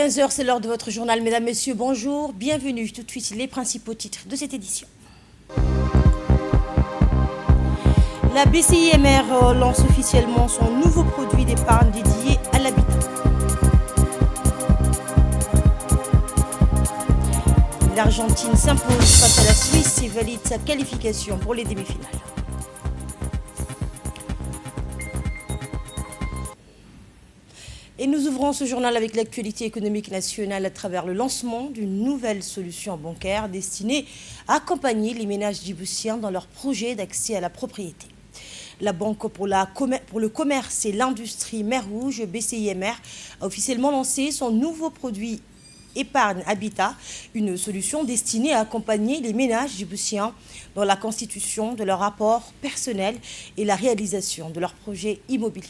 15 heures, c'est l'heure de votre journal. Mesdames, Messieurs, bonjour, bienvenue. Tout de suite, les principaux titres de cette édition. La BCIMR lance officiellement son nouveau produit d'épargne dédié à l'habitat. L'Argentine s'impose face à la Suisse et valide sa qualification pour les demi-finales. Et nous ouvrons ce journal avec l'actualité économique nationale à travers le lancement d'une nouvelle solution bancaire destinée à accompagner les ménages djiboutiens dans leur projet d'accès à la propriété. La Banque pour le commerce et l'industrie Mer Rouge, BCIMR, a officiellement lancé son nouveau produit Épargne Habitat, une solution destinée à accompagner les ménages djiboutiens dans la constitution de leur rapport personnel et la réalisation de leurs projets immobiliers.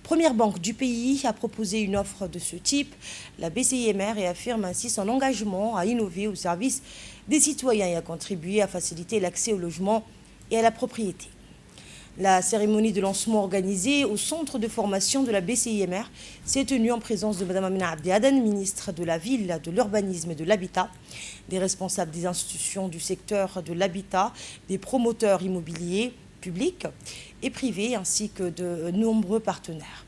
Première banque du pays a proposé une offre de ce type. La BCIMR affirme ainsi son engagement à innover au service des citoyens et à contribuer à faciliter l'accès au logement et à la propriété. La cérémonie de lancement organisée au centre de formation de la BCIMR s'est tenue en présence de Mme Amina Abdiaden, ministre de la Ville, de l'Urbanisme et de l'Habitat, des responsables des institutions du secteur de l'habitat, des promoteurs immobiliers publics et privés, ainsi que de nombreux partenaires.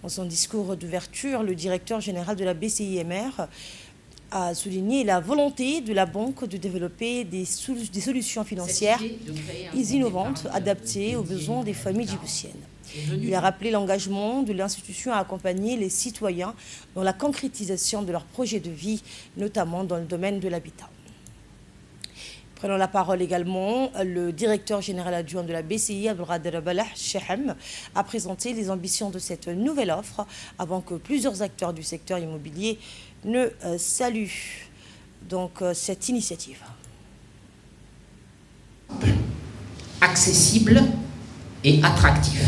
Dans son discours d'ouverture, le directeur général de la BCIMR a souligné la volonté de la banque de développer des solutions financières innovantes, adaptées aux besoins des familles djiboutiennes. Il a rappelé l'engagement de l'institution à accompagner les citoyens dans la concrétisation de leurs projets de vie, notamment dans le domaine de l'habitat. Prenant la parole également, le directeur général adjoint de la BCI, Abdelkader Balah Chehem, a présenté les ambitions de cette nouvelle offre avant que plusieurs acteurs du secteur immobilier ne saluent donc cette initiative. Accessible et attractif.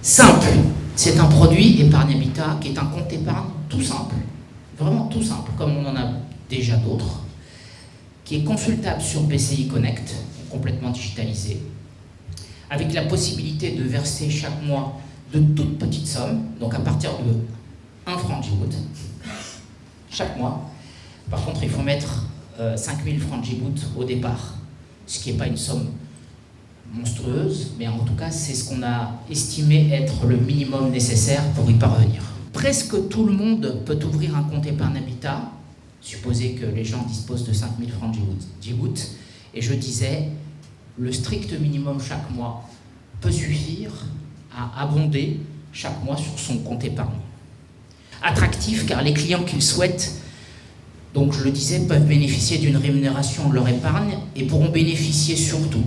Simple, c'est un produit épargne habitat qui est un compte épargne tout simple, vraiment tout simple, comme on en a déjà d'autres, qui est consultable sur BCI Connect, complètement digitalisé, avec la possibilité de verser chaque mois de toutes petites sommes, donc à partir de 1 franc Djibouti, chaque mois. Par contre, il faut mettre 5000 francs Djibouti au départ, ce qui n'est pas une somme monstrueuse, mais en tout cas, c'est ce qu'on a estimé être le minimum nécessaire pour y parvenir. Presque tout le monde peut ouvrir un compte épargne habitat, supposer que les gens disposent de 5000 francs Djibouti, et je disais, le strict minimum chaque mois peut suffire à abonder chaque mois sur son compte épargne. Attractif car les clients qu'ils souhaitent, donc je le disais, peuvent bénéficier d'une rémunération de leur épargne et pourront bénéficier surtout,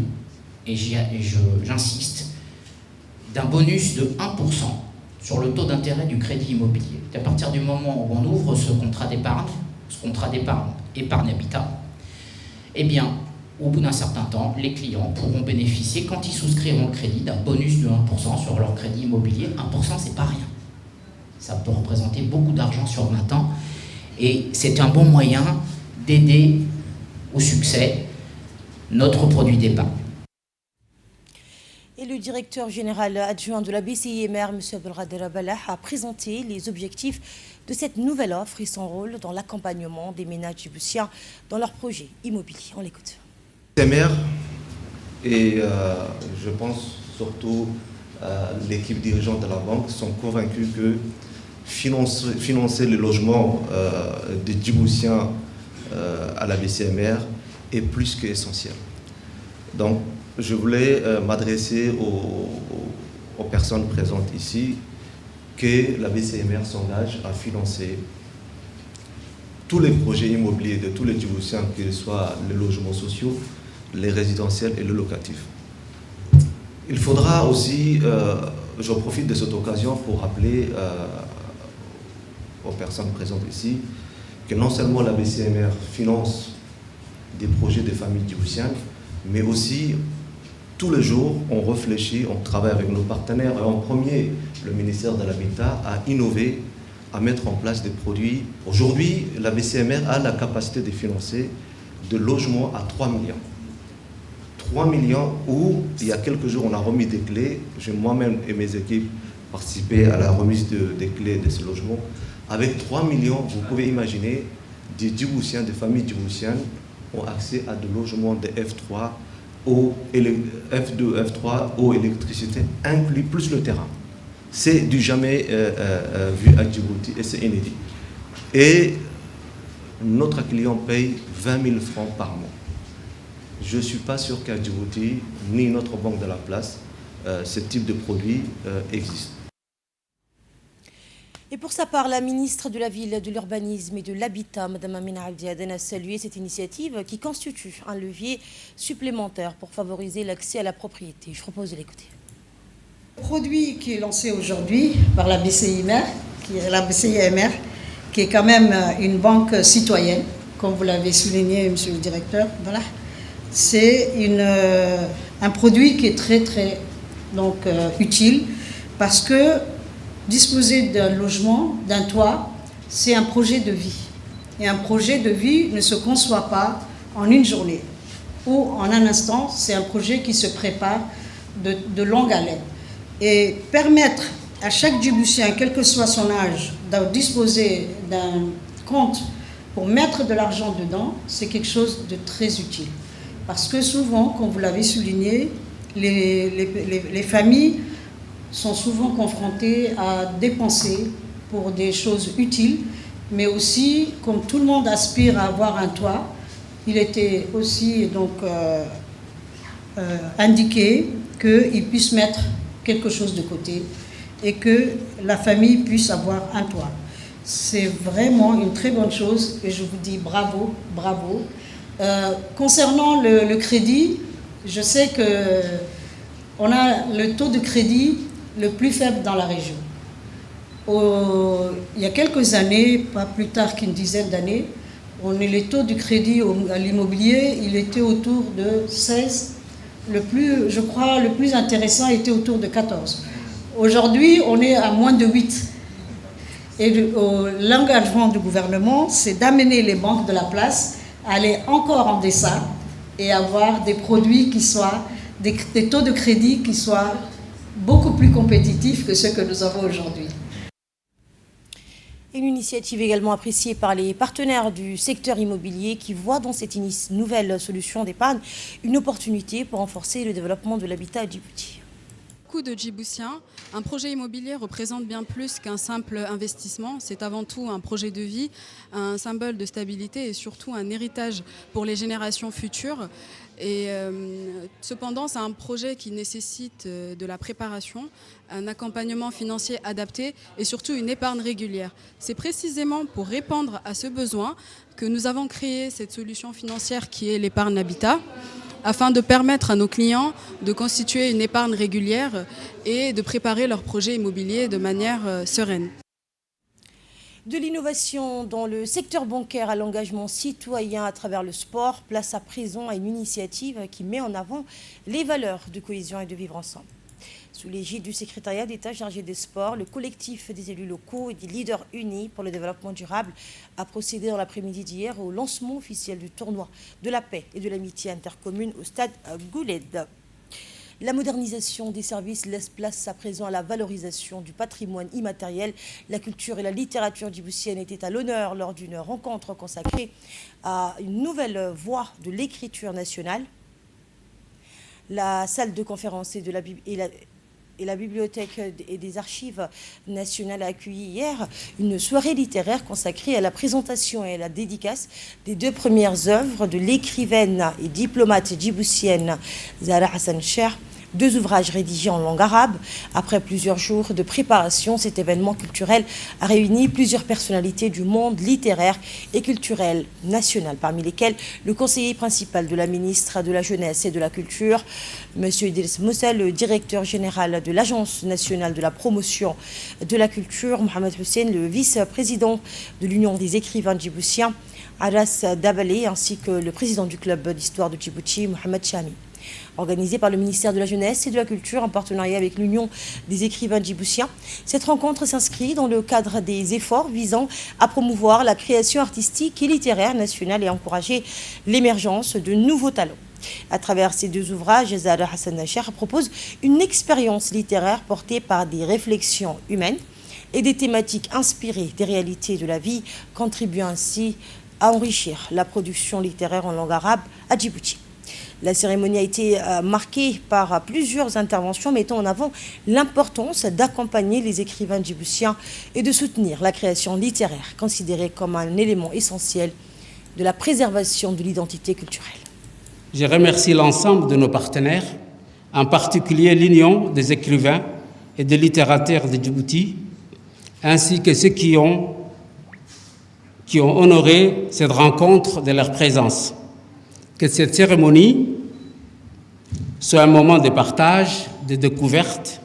et j'insiste, d'un bonus de 1% sur le taux d'intérêt du crédit immobilier. À partir du moment où on ouvre ce contrat d'épargne épargne habitat, eh bien, au bout d'un certain temps, les clients pourront bénéficier, quand ils souscriront le crédit, d'un bonus de 1% sur leur crédit immobilier. 1%, c'est pas rien. Ça peut représenter beaucoup d'argent sur 20 ans. Et c'est un bon moyen d'aider au succès notre produit d'épargne. Et le directeur général adjoint de la BCIMR, M. Abdelkader Balah, a présenté les objectifs de cette nouvelle offre et son rôle dans l'accompagnement des ménages djiboutiens dans leurs projets immobiliers. On l'écoute. BCIMR et je pense surtout l'équipe dirigeante de la banque sont convaincus que financer le logement des Djiboutiens à la BCIMR est plus qu'essentiel. Donc, je voulais m'adresser aux personnes présentes ici que la BCIMR s'engage à financer tous les projets immobiliers de tous les Djiboutiens, qu'ils soient les logements sociaux, les résidentiels et le locatif. Il faudra aussi, je profite de cette occasion pour rappeler aux personnes présentes ici que non seulement la BCIMR finance des projets des familles djiboutiennes, mais aussi tous les jours on réfléchit, on travaille avec nos partenaires et en premier le ministère de l'Habitat à innover, à mettre en place des produits. Aujourd'hui, la BCIMR a la capacité de financer de logements à 3 millions. 3 millions où, il y a quelques jours, on a remis des clés. J'ai moi-même et mes équipes participé à la remise des clés de ces logements. Avec 3 millions, vous pouvez imaginer, des Djiboutiens, des familles djiboutiennes ont accès à des logements de F3, F2, F3, eau, électricité, inclus plus le terrain. C'est du jamais vu à Djibouti et c'est inédit. Et notre client paye 20 000 francs par mois. Je ne suis pas sûr qu'à Djibouti, ni notre banque de la place, ce type de produit existe. Et pour sa part, la ministre de la Ville, de l'Urbanisme et de l'Habitat, Mme Amina Abdi Aden, a salué cette initiative qui constitue un levier supplémentaire pour favoriser l'accès à la propriété. Je propose de l'écouter. Le produit qui est lancé aujourd'hui par la BCIMR, qui est quand même une banque citoyenne, comme vous l'avez souligné, monsieur le directeur, voilà. C'est un produit qui est très utile parce que disposer d'un logement, d'un toit, c'est un projet de vie. Et un projet de vie ne se conçoit pas en une journée ou en un instant, c'est un projet qui se prépare de longue haleine. Et permettre à chaque Djiboutien, quel que soit son âge, de disposer d'un compte pour mettre de l'argent dedans, c'est quelque chose de très utile. Parce que souvent, comme vous l'avez souligné, les familles sont souvent confrontées à dépenser pour des choses utiles, mais aussi, comme tout le monde aspire à avoir un toit, il était aussi donc indiqué qu'ils puissent mettre quelque chose de côté et que la famille puisse avoir un toit. C'est vraiment une très bonne chose et je vous dis bravo, bravo. Concernant le crédit, je sais qu'on a le taux de crédit le plus faible dans la région. Il y a quelques années, pas plus tard qu'une dizaine d'années, les taux du crédit à l'immobilier, il était autour de 16. Je crois, le plus intéressant était autour de 14. Aujourd'hui, on est à moins de 8. Et l'engagement du gouvernement, c'est d'amener les banques de la place à aller encore en deçà et avoir des produits qui soient, des taux de crédit qui soient beaucoup plus compétitifs que ceux que nous avons aujourd'hui. Une initiative également appréciée par les partenaires du secteur immobilier qui voient dans cette nouvelle solution d'épargne une opportunité pour renforcer le développement de l'habitat à Djibouti. Pour beaucoup de Djiboutiens, un projet immobilier représente bien plus qu'un simple investissement. C'est avant tout un projet de vie, un symbole de stabilité et surtout un héritage pour les générations futures. Et cependant, c'est un projet qui nécessite de la préparation, un accompagnement financier adapté et surtout une épargne régulière. C'est précisément pour répondre à ce besoin que nous avons créé cette solution financière qui est l'épargne habitat, afin de permettre à nos clients de constituer une épargne régulière et de préparer leur projet immobilier de manière sereine. De l'innovation dans le secteur bancaire à l'engagement citoyen à travers le sport, place à présent à une initiative qui met en avant les valeurs de cohésion et de vivre ensemble. Sous l'égide du secrétariat d'État chargé des sports, le collectif des élus locaux et des leaders unis pour le développement durable a procédé dans l'après-midi d'hier au lancement officiel du tournoi de la paix et de l'amitié intercommune au stade Gouled. La modernisation des services laisse place à présent à la valorisation du patrimoine immatériel. La culture et la littérature djiboutienne étaient à l'honneur lors d'une rencontre consacrée à une nouvelle voie de l'écriture nationale. La salle de conférence et la Bibliothèque et des Archives nationales a accueilli hier une soirée littéraire consacrée à la présentation et à la dédicace des 2 premières œuvres de l'écrivaine et diplomate djiboutienne Zahra Hassan Cher. 2 ouvrages rédigés en langue arabe. Après plusieurs jours de préparation, cet événement culturel a réuni plusieurs personnalités du monde littéraire et culturel national, parmi lesquelles le conseiller principal de la ministre de la Jeunesse et de la Culture, M. Idriss Moussa, le directeur général de l'Agence nationale de la promotion de la culture, Mohamed Hussein, le vice-président de l'Union des écrivains djiboutiens, Aras Dabalé, ainsi que le président du club d'histoire de Djibouti, Mohamed Chami. Organisée par le ministère de la Jeunesse et de la Culture en partenariat avec l'Union des écrivains djiboutiens. Cette rencontre s'inscrit dans le cadre des efforts visant à promouvoir la création artistique et littéraire nationale et encourager l'émergence de nouveaux talents. À travers ces 2 ouvrages, Zahra Hassan Cher propose une expérience littéraire portée par des réflexions humaines, et des thématiques inspirées des réalités de la vie, contribuant ainsi à enrichir la production littéraire en langue arabe à Djibouti. La cérémonie a été marquée par plusieurs interventions mettant en avant l'importance d'accompagner les écrivains djiboutiens et de soutenir la création littéraire, considérée comme un élément essentiel de la préservation de l'identité culturelle. Je remercie l'ensemble de nos partenaires, en particulier l'Union des écrivains et des littérateurs de Djibouti, ainsi que ceux qui ont honoré cette rencontre de leur présence. Que cette cérémonie soit un moment de partage, de découverte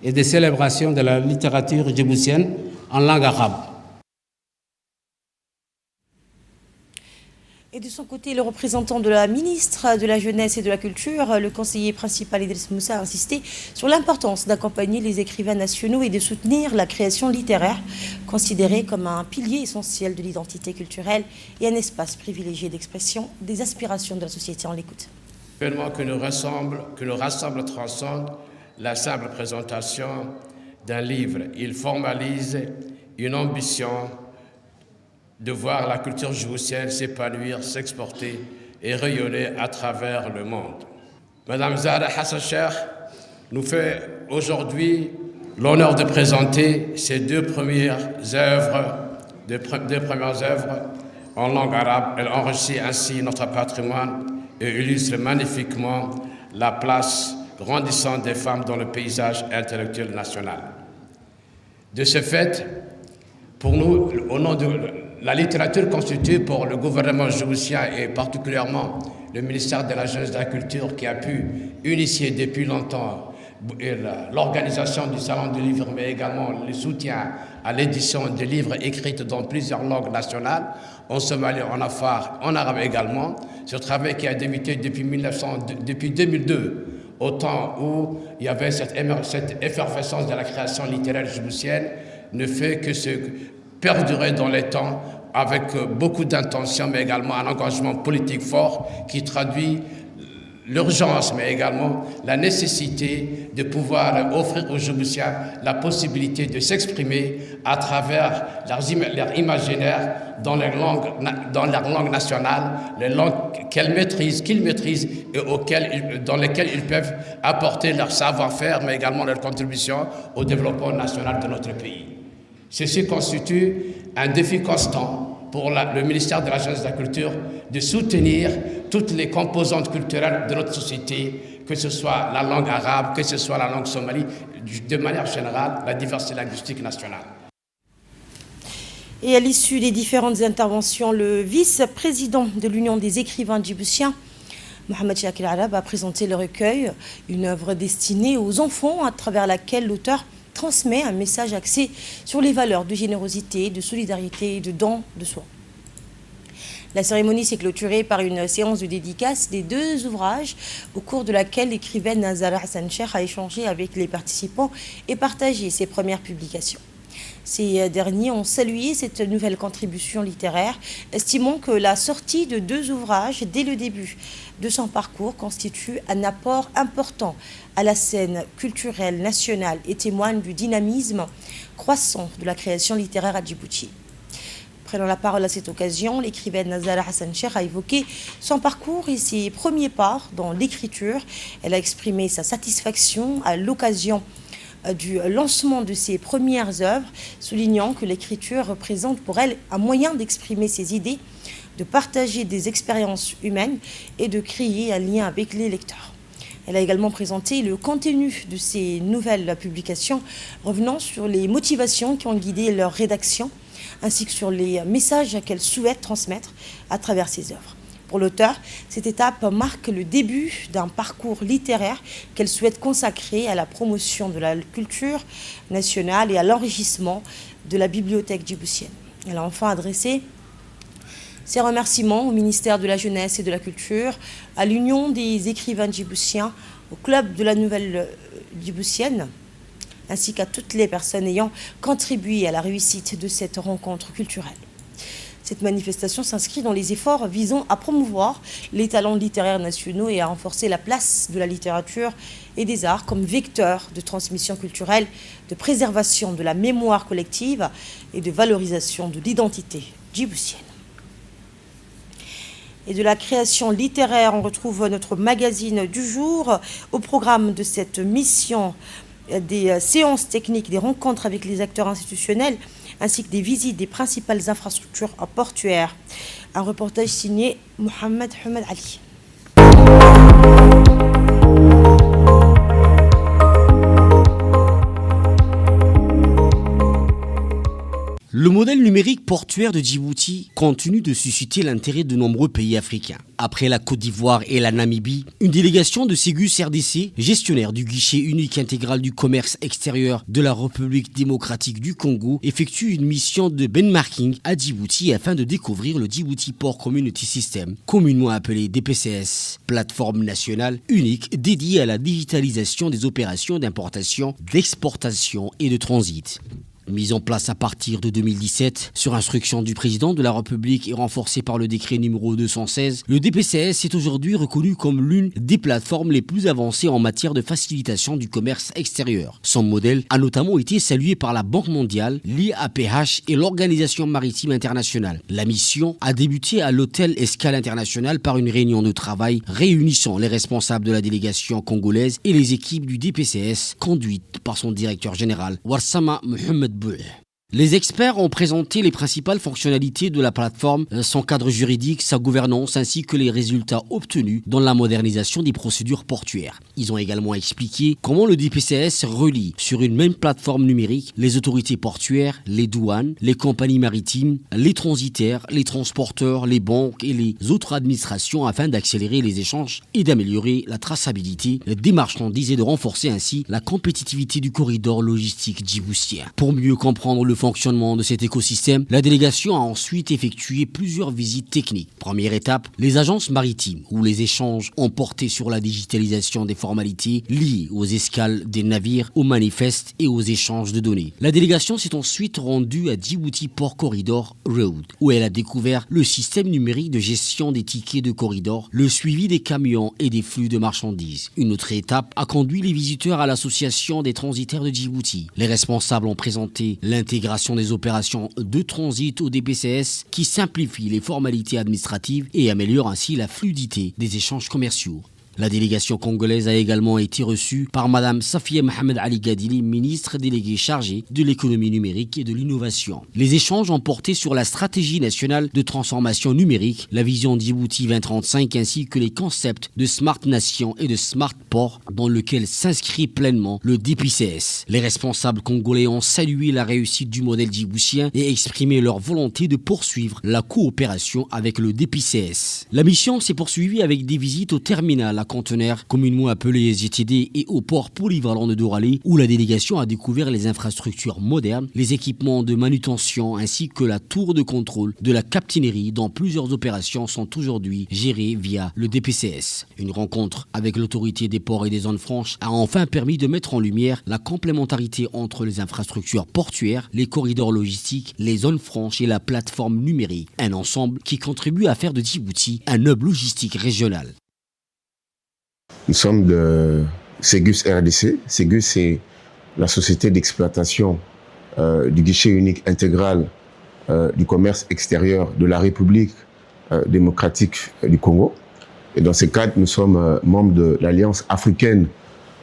et de célébration de la littérature djiboutienne en langue arabe. Et de son côté, le représentant de la ministre de la Jeunesse et de la Culture, le conseiller principal Idriss Moussa, a insisté sur l'importance d'accompagner les écrivains nationaux et de soutenir la création littéraire, considérée comme un pilier essentiel de l'identité culturelle et un espace privilégié d'expression des aspirations de la société. On l'écoute. L'événement que nous rassemble transcende la simple présentation d'un livre. Il formalise une ambition de voir la culture djiboutienne s'épanouir, s'exporter et rayonner à travers le monde. Madame Zahra Hassan Cheikh nous fait aujourd'hui l'honneur de présenter ses deux premières œuvres en langue arabe. Elle enrichit ainsi notre patrimoine et illustre magnifiquement la place grandissante des femmes dans le paysage intellectuel national. De ce fait, pour nous, au nom de la littérature constitue pour le gouvernement djiboutien et particulièrement le ministère de la Jeunesse et de la Culture qui a pu initier depuis longtemps l'organisation du Salon du Livre, mais également le soutien à l'édition de livres écrits dans plusieurs langues nationales, en Somalie, en Afar, en arabe également. Ce travail qui a débuté depuis 2002, au temps où il y avait cette effervescence de la création littéraire djiboutienne, ne fait que se perdurer dans les temps avec beaucoup d'intention, mais également un engagement politique fort qui traduit l'urgence, mais également la nécessité de pouvoir offrir aux Djiboutiens la possibilité de s'exprimer à travers leur imaginaire dans leur langue nationale, les langues qu'ils maîtrisent et dans lesquelles ils peuvent apporter leur savoir-faire, mais également leur contribution au développement national de notre pays. Ceci constitue un défi constant pour le ministère de la Jeunesse et de la Culture de soutenir toutes les composantes culturelles de notre société, que ce soit la langue arabe, que ce soit la langue somali, de manière générale, la diversité linguistique nationale. Et à l'issue des différentes interventions, le vice-président de l'Union des écrivains djiboutiens, Mohamed Chakil Arab, a présenté le recueil, une œuvre destinée aux enfants à travers laquelle l'auteur transmet un message axé sur les valeurs de générosité, de solidarité et de don de soi. La cérémonie s'est clôturée par une séance de dédicace des deux ouvrages, au cours de laquelle l'écrivaine Zahra Hassan Cheikh a échangé avec les participants et partagé ses premières publications. Ces derniers ont salué cette nouvelle contribution littéraire, estimant que la sortie de deux ouvrages dès le début de son parcours constitue un apport important à la scène culturelle nationale et témoigne du dynamisme croissant de la création littéraire à Djibouti. Prenant la parole à cette occasion, l'écrivaine Zahra Hassan Cheikh a évoqué son parcours et ses premiers pas dans l'écriture. Elle a exprimé sa satisfaction à l'occasion du lancement de ses premières œuvres, soulignant que l'écriture représente pour elle un moyen d'exprimer ses idées, de partager des expériences humaines et de créer un lien avec les lecteurs. Elle a également présenté le contenu de ses nouvelles publications, revenant sur les motivations qui ont guidé leur rédaction, ainsi que sur les messages qu'elle souhaite transmettre à travers ses œuvres. Pour l'auteur, cette étape marque le début d'un parcours littéraire qu'elle souhaite consacrer à la promotion de la culture nationale et à l'enrichissement de la bibliothèque djiboutienne. Elle a enfin adressé ses remerciements au ministère de la Jeunesse et de la Culture, à l'Union des écrivains djiboutiens, au Club de la Nouvelle Djiboutienne, ainsi qu'à toutes les personnes ayant contribué à la réussite de cette rencontre culturelle. Cette manifestation s'inscrit dans les efforts visant à promouvoir les talents littéraires nationaux et à renforcer la place de la littérature et des arts comme vecteur de transmission culturelle, de préservation de la mémoire collective et de valorisation de l'identité djiboutienne. Et de la création littéraire, on retrouve notre magazine du jour. Au programme de cette mission, des séances techniques, des rencontres avec les acteurs institutionnels, ainsi que des visites des principales infrastructures portuaires. Un reportage signé Mohamed Hamed Ali. Le modèle numérique portuaire de Djibouti continue de susciter l'intérêt de nombreux pays africains. Après la Côte d'Ivoire et la Namibie, une délégation de Ségus RDC, gestionnaire du guichet unique intégral du commerce extérieur de la République démocratique du Congo, effectue une mission de benchmarking à Djibouti afin de découvrir le Djibouti Port Community System, communément appelé DPCS, plateforme nationale unique dédiée à la digitalisation des opérations d'importation, d'exportation et de transit. Mise en place à partir de 2017, sur instruction du président de la République et renforcée par le décret numéro 216, le DPCS est aujourd'hui reconnu comme l'une des plateformes les plus avancées en matière de facilitation du commerce extérieur. Son modèle a notamment été salué par la Banque mondiale, l'IAPH et l'Organisation maritime internationale. La mission a débuté à l'hôtel Escale International par une réunion de travail réunissant les responsables de la délégation congolaise et les équipes du DPCS, conduites par son directeur général, Warsama Mohamed. Les experts ont présenté les principales fonctionnalités de la plateforme, son cadre juridique, sa gouvernance ainsi que les résultats obtenus dans la modernisation des procédures portuaires. Ils ont également expliqué comment le DPCS relie sur une même plateforme numérique les autorités portuaires, les douanes, les compagnies maritimes, les transitaires, les transporteurs, les banques et les autres administrations afin d'accélérer les échanges et d'améliorer la traçabilité des marchandises et de renforcer ainsi la compétitivité du corridor logistique djiboutien. Pour mieux comprendre le fonctionnement de cet écosystème, la délégation a ensuite effectué plusieurs visites techniques. Première étape, les agences maritimes, où les échanges ont porté sur la digitalisation des formalités liées aux escales des navires, aux manifestes et aux échanges de données. La délégation s'est ensuite rendue à Djibouti Port Corridor Road, où elle a découvert le système numérique de gestion des tickets de corridor, le suivi des camions et des flux de marchandises. Une autre étape a conduit les visiteurs à l'association des transitaires de Djibouti. Les responsables ont présenté l'intégration des opérations de transit au DPCS qui simplifie les formalités administratives et améliore ainsi la fluidité des échanges commerciaux. La délégation congolaise a également été reçue par Mme Safia Mohamed Ali Gadili, ministre déléguée chargée de l'économie numérique et de l'innovation. Les échanges ont porté sur la stratégie nationale de transformation numérique, la vision Djibouti 2035 ainsi que les concepts de Smart Nation et de Smart Port dans lequel s'inscrit pleinement le DPCS. Les responsables congolais ont salué la réussite du modèle djiboutien et exprimé leur volonté de poursuivre la coopération avec le DPCS. La mission s'est poursuivie avec des visites au terminal à conteneurs, communément appelés SGTD, et au port polyvalent de Doralé, où la délégation a découvert les infrastructures modernes, les équipements de manutention ainsi que la tour de contrôle de la capitainerie dont plusieurs opérations sont aujourd'hui gérées via le DPCS. Une rencontre avec l'autorité des ports et des zones franches a enfin permis de mettre en lumière la complémentarité entre les infrastructures portuaires, les corridors logistiques, les zones franches et la plateforme numérique, un ensemble qui contribue à faire de Djibouti un hub logistique régional. Nous sommes de Ségus RDC. Ségus, c'est la société d'exploitation du guichet unique intégral du commerce extérieur de la République démocratique du Congo. Et dans ce cadre, nous sommes membres de l'Alliance africaine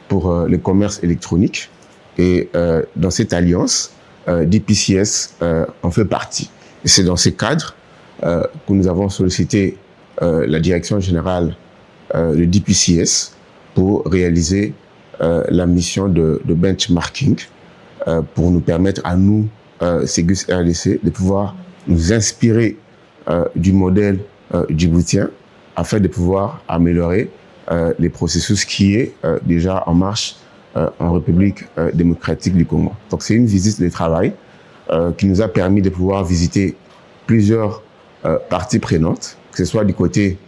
pour le commerce électronique. Et dans cette alliance, DPCS en fait partie. Et c'est dans ce cadre que nous avons sollicité la direction générale de DPCS pour réaliser la mission de benchmarking pour nous permettre à nous, Ségus RDC, de pouvoir nous inspirer du modèle djiboutien afin de pouvoir améliorer les processus qui est déjà en marche en République démocratique du Congo. Donc c'est une visite de travail qui nous a permis de pouvoir visiter plusieurs parties prenantes, que ce soit du côté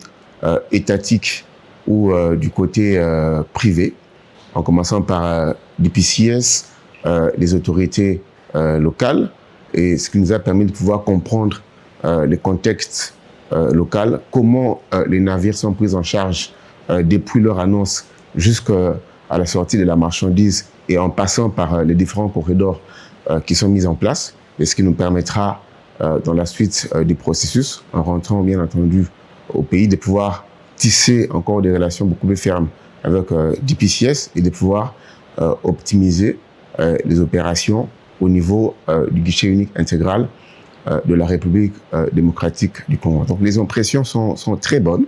étatique ou du côté privé, en commençant par DPCS, les autorités locales, et ce qui nous a permis de pouvoir comprendre les contextes locaux, comment les navires sont pris en charge depuis leur annonce jusqu'à la sortie de la marchandise et en passant par les différents corridors qui sont mis en place, et ce qui nous permettra dans la suite du processus, en rentrant bien entendu au pays, de pouvoir tisser encore des relations beaucoup plus fermes avec DPCS et de pouvoir optimiser les opérations au niveau du guichet unique intégral de la République démocratique du Congo. Donc les impressions sont très bonnes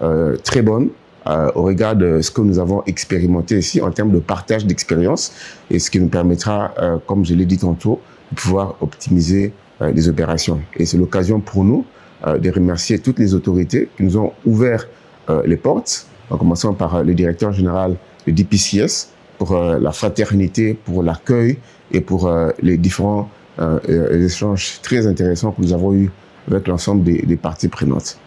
au regard de ce que nous avons expérimenté ici en termes de partage d'expérience et ce qui nous permettra, comme je l'ai dit tantôt, de pouvoir optimiser les opérations. Et c'est l'occasion pour nous de remercier toutes les autorités qui nous ont ouvert les portes, en commençant par le directeur général de DPCS, pour la fraternité, pour l'accueil et pour les différents échanges très intéressants que nous avons eus avec l'ensemble des parties prenantes.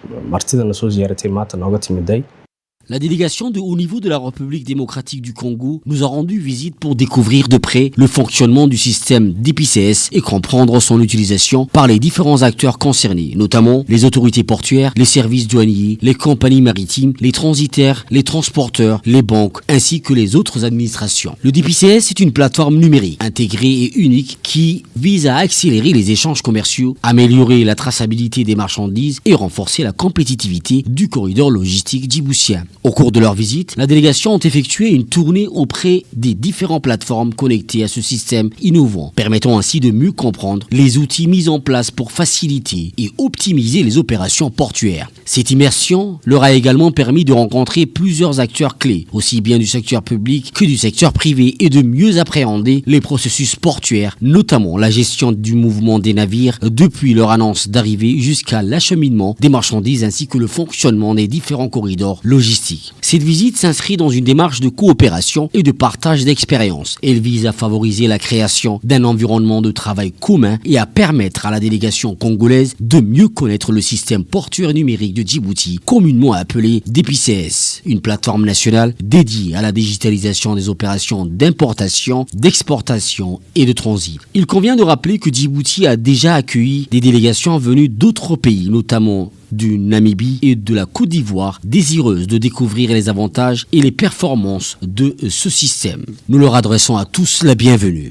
La délégation de haut niveau de la République démocratique du Congo nous a rendu visite pour découvrir de près le fonctionnement du système DPCS et comprendre son utilisation par les différents acteurs concernés, notamment les autorités portuaires, les services douaniers, les compagnies maritimes, les transitaires, les transporteurs, les banques, ainsi que les autres administrations. Le DPCS est une plateforme numérique intégrée et unique qui vise à accélérer les échanges commerciaux, améliorer la traçabilité des marchandises et renforcer la compétitivité du corridor logistique djiboutien. Au cours de leur visite, la délégation a effectué une tournée auprès des différentes plateformes connectées à ce système innovant, permettant ainsi de mieux comprendre les outils mis en place pour faciliter et optimiser les opérations portuaires. Cette immersion leur a également permis de rencontrer plusieurs acteurs clés, aussi bien du secteur public que du secteur privé, et de mieux appréhender les processus portuaires, notamment la gestion du mouvement des navires depuis leur annonce d'arrivée jusqu'à l'acheminement des marchandises ainsi que le fonctionnement des différents corridors logistiques. Cette visite s'inscrit dans une démarche de coopération et de partage d'expériences. Elle vise à favoriser la création d'un environnement de travail commun et à permettre à la délégation congolaise de mieux connaître le système portuaire numérique de Djibouti, communément appelé DPCS, une plateforme nationale dédiée à la digitalisation des opérations d'importation, d'exportation et de transit. Il convient de rappeler que Djibouti a déjà accueilli des délégations venues d'autres pays, notamment du Namibie et de la Côte d'Ivoire, désireuses de découvrir les avantages et les performances de ce système. Nous leur adressons à tous la bienvenue.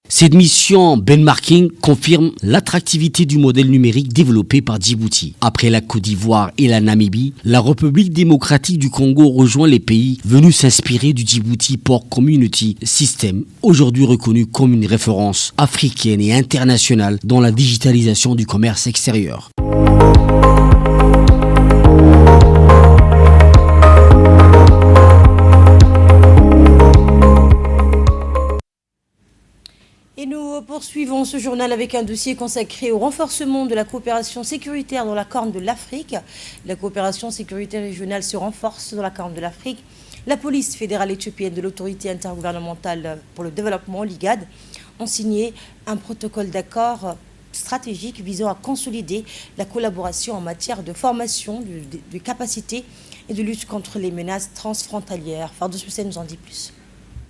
Cette mission benchmarking confirme l'attractivité du modèle numérique développé par Djibouti. Après la Côte d'Ivoire et la Namibie, la République démocratique du Congo rejoint les pays venus s'inspirer du Djibouti Port Community System, aujourd'hui reconnu comme une référence africaine et internationale dans la digitalisation du commerce extérieur. Et nous poursuivons ce journal avec un dossier consacré au renforcement de la coopération sécuritaire dans la Corne de l'Afrique. La coopération sécuritaire régionale se renforce dans la Corne de l'Afrique. La police fédérale éthiopienne de l'autorité intergouvernementale pour le développement, l'IGAD, ont signé un protocole d'accord stratégique visant à consolider la collaboration en matière de formation, de capacité et de lutte contre les menaces transfrontalières. Fardous Hussein nous en dit plus.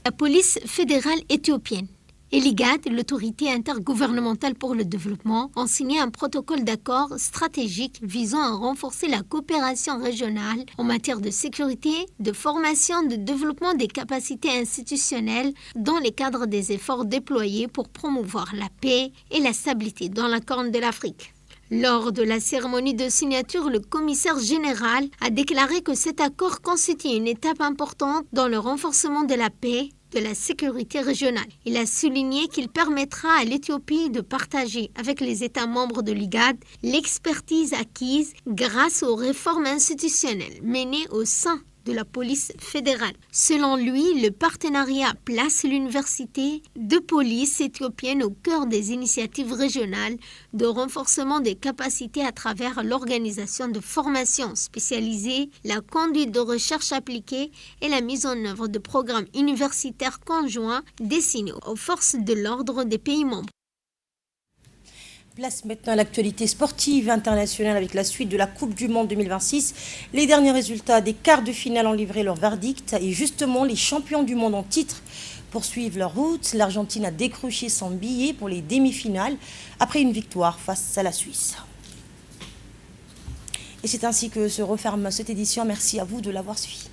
La police fédérale éthiopienne et l'IGAD, l'autorité intergouvernementale pour le développement, ont signé un protocole d'accord stratégique visant à renforcer la coopération régionale en matière de sécurité, de formation, de développement des capacités institutionnelles dans le cadre des efforts déployés pour promouvoir la paix et la stabilité dans la Corne de l'Afrique. Lors de la cérémonie de signature, le commissaire général a déclaré que cet accord constitue une étape importante dans le renforcement de la paix, de la sécurité régionale. Il a souligné qu'il permettra à l'Éthiopie de partager avec les États membres de l'IGAD l'expertise acquise grâce aux réformes institutionnelles menées au sein de la police fédérale. Selon lui, le partenariat place l'université de police éthiopienne au cœur des initiatives régionales de renforcement des capacités à travers l'organisation de formations spécialisées, la conduite de recherche appliquée et la mise en œuvre de programmes universitaires conjoints destinés aux forces de l'ordre des pays membres. Place maintenant à l'actualité sportive internationale avec la suite de la Coupe du Monde 2026. Les derniers résultats des quarts de finale ont livré leur verdict et justement les champions du monde en titre poursuivent leur route. L'Argentine a décroché son billet pour les demi-finales après une victoire face à la Suisse. Et c'est ainsi que se referme cette édition. Merci à vous de l'avoir suivi.